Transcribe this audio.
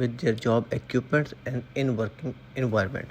with their job equipments and in working environment۔